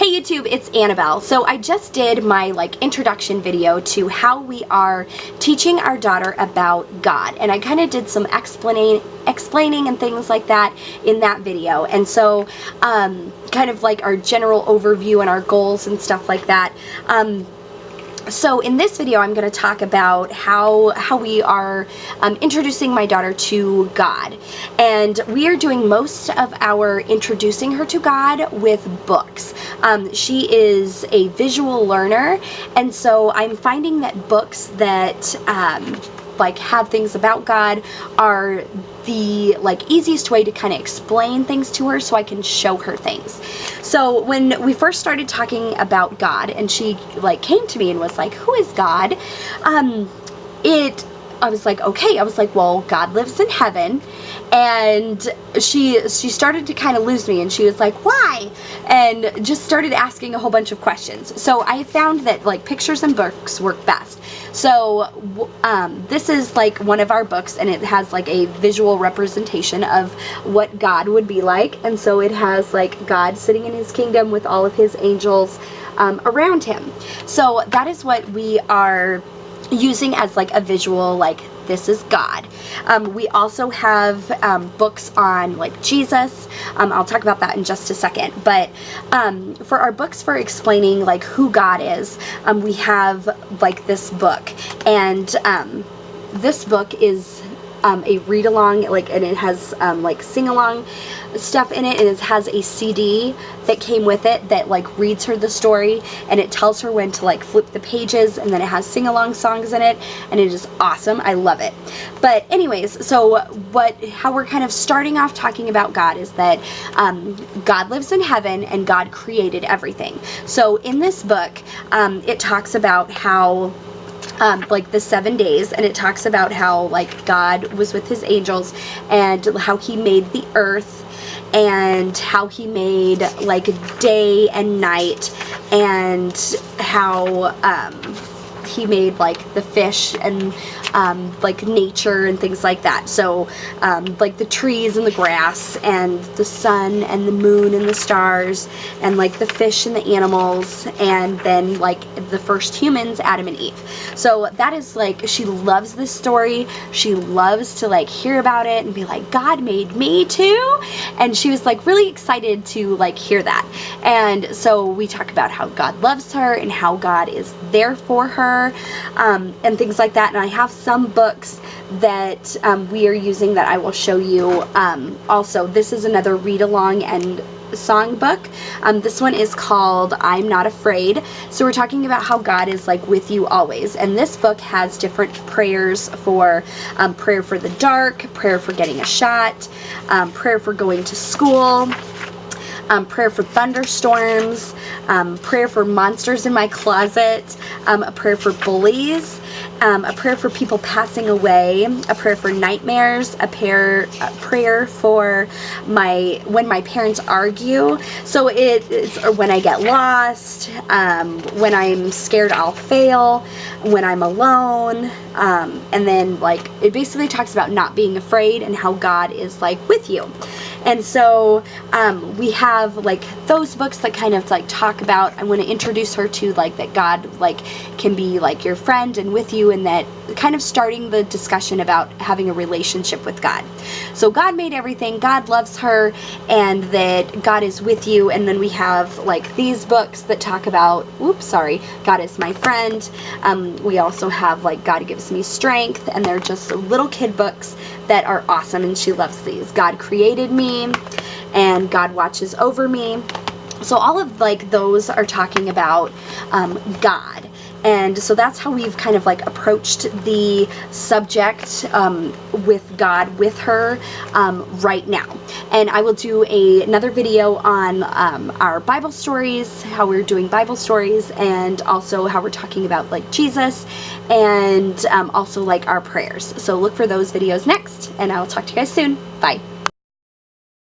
Hey YouTube, it's Annabelle. So I just did my introduction video to how we are teaching our daughter about God, and I kind of did some explaining and things like that in that video. And so kind of like our general overview and our goals and stuff like that. So in this video, I'm going to talk about how we are introducing my daughter to God. And we are doing most of our introducing her to God with books. She is a visual learner, and so I'm finding that books that have things about God are the easiest way to kind of explain things to her so I can show her things. So when we first started talking about God and she came to me and was like, who is God? I was like, okay. I was like, well, God lives in heaven. And she started to kind of lose me, and she was like, why? And just started asking a whole bunch of questions. So I found that pictures and books work best. So this is one of our books, and it has a visual representation of what God would be like. And so it has God sitting in his kingdom with all of his angels around him. So that is what we are using as a visual, this is God. We also have books on Jesus. I'll talk about that in just a second. But for our books for explaining who God is, we have this book, and this book is a read-along, and it has sing-along stuff in it, and it has a CD that came with it that reads her the story, and it tells her when to flip the pages, and then it has sing-along songs in it, and it is awesome. I love it. But anyways, so how we're kind of starting off talking about God is that God lives in heaven and God created everything. So in this book, it talks about how the 7 days, and it talks about how God was with his angels, and how he made the earth, and how he made day and night, and how he made the fish and nature and things like that. So the trees and the grass and the sun and the moon and the stars and the fish and the animals, and then the first humans, Adam and Eve. So that is she loves this story. She loves to hear about it and be like, God made me too. And she was really excited to hear that. And so we talk about how God loves her and how God is there for her, and things like that. And I have some books that we are using that I will show you. Also, this is another read-along and song book. This one is called I'm Not Afraid. So we're talking about how God is with you always. And this book has different prayers for prayer for the dark, prayer for getting a shot, prayer for going to school, prayer for thunderstorms, prayer for monsters in my closet, a prayer for bullies, a prayer for people passing away, a prayer for nightmares, a prayer for when my parents argue. So it's when I get lost, when I'm scared I'll fail, when I'm alone, and then it basically talks about not being afraid and how God is with you. And so we have those books that kind of talk about, I want to introduce her to that God can be your friend and with you, and that kind of starting the discussion about having a relationship with God. So God made everything, God loves her, and that God is with you. And then we have these books that talk about, God is my friend. We also have God gives me strength, and they're just little kid books that are awesome, and she loves these. God created me, and God watches over me. So all of those are talking about God. And so that's how we've kind of approached the subject with God with her right now. And I will do another video on our Bible stories, how we're doing Bible stories, and also how we're talking about Jesus, and also our prayers. So look for those videos next, and I'll talk to you guys soon. Bye.